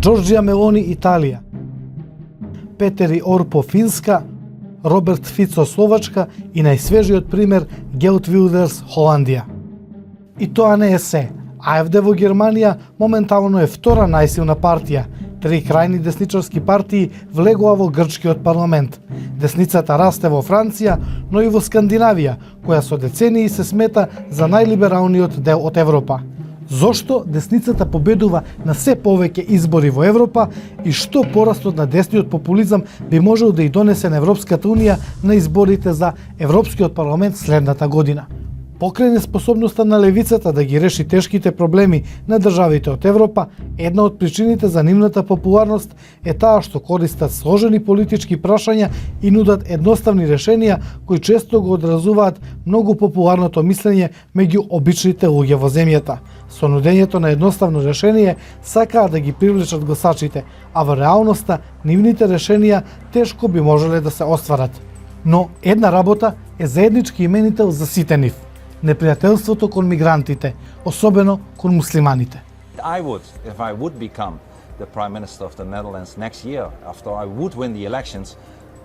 Джорджија Мелони Италија, Петери Орпо Финска, Роберт Фицо Словачка и најсвежиот пример Геут Вилдерс Холандија. И тоа не е се. АФД во Германија моментално е втора најсилна партија. 3 крајни десничарски партии влегоа во грчкиот парламент. Десницата расте во Франција, но и во Скандинавија, која со децении се смета за најлибералниот дел од Европа. Зошто десницата победува на се повеќе избори во Европа и што порастот на десниот популизам би можел да и донесе на Европската унија на изборите за Европскиот парламент следната година? Покрај неспособноста на левицата да ги реши тешките проблеми на државите од Европа, една од причините за нивната популарност е таа што користат сложени политички прашања и нудат едноставни решенија кои често го одразуваат многу популарното мислење меѓу обичните луѓе во земјата. Со нудењето на едноставно решение сакаат да ги привлечат гласачите, а во реалноста нивните решенија тешко би можеле да се остварат. Но една работа е заеднички именител за сите нив. Непријателството кон мигрантите, особено кон муслиманите. I would, if I would become the Prime Minister of the Netherlands next year, after I would win the elections,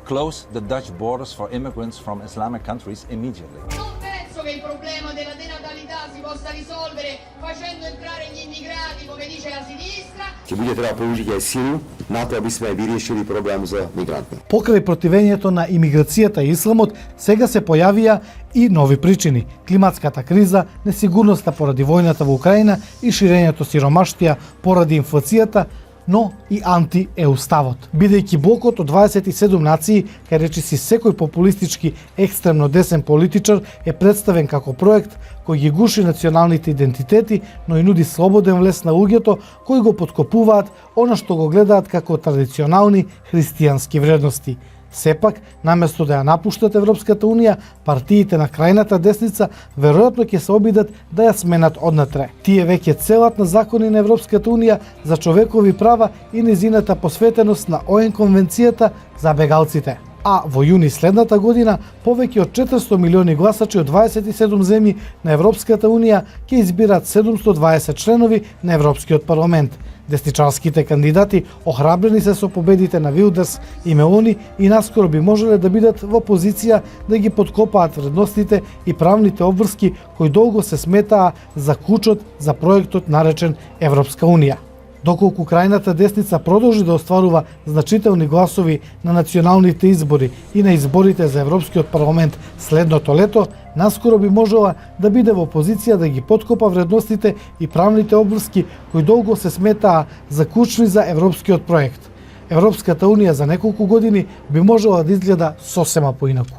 close the Dutch borders for immigrants from Islamic countries immediately. Non penso che il problema della denatalità si possa risolvere facendo entrare gli immigrati, come dice la sinistra. Ќе биде треба положиť aj силу на тоа би сме вирешили проблем за мигранти. Покрај противењето на имиграцијата и исламот, сега се појавија и нови причини: климатската криза, несигурноста поради војната во Украина и ширењето сиромаштија поради инфлацијата, но и анти-ЕУ ставот. Бидејќи блокот од 27 нации, кај речиси секој популистички екстремно десен политичар е представен како проект кој ги гуши националните идентитети, но и нуди слободен влез на луѓето кои го поткопуваат она што го гледаат како традиционални христијански вредности. Сепак, наместо да ја напуштат Европската унија, партиите на крајната десница веројатно ќе се обидат да ја сменат однатре. Тие веќе целат на закони на Европската унија за човекови права и незината посветеност на ООН конвенцијата за бегалците. А во јуни следната година повеќе од 400 милиони гласачи од 27 земји на Европската унија ќе избират 720 членови на Европскиот парламент. Десничарските кандидати охрабрени се со победите на Вилдерс и Мелони и наскоро би можеле да бидат во позиција да ги подкопаат вредностите и правните обврски кои долго се сметаа за клучот за проектот наречен Европска унија. Доколку крајната десница продолжи да остварува значителни гласови на националните избори и на изборите за Европскиот парламент следното лето, наскоро би можела да биде во позиција да ги поткопа вредностите и правните обврски кои долго се сметаа за клучни за европскиот проект. Европската унија за неколку години би можела да изгледа сосема поинаку.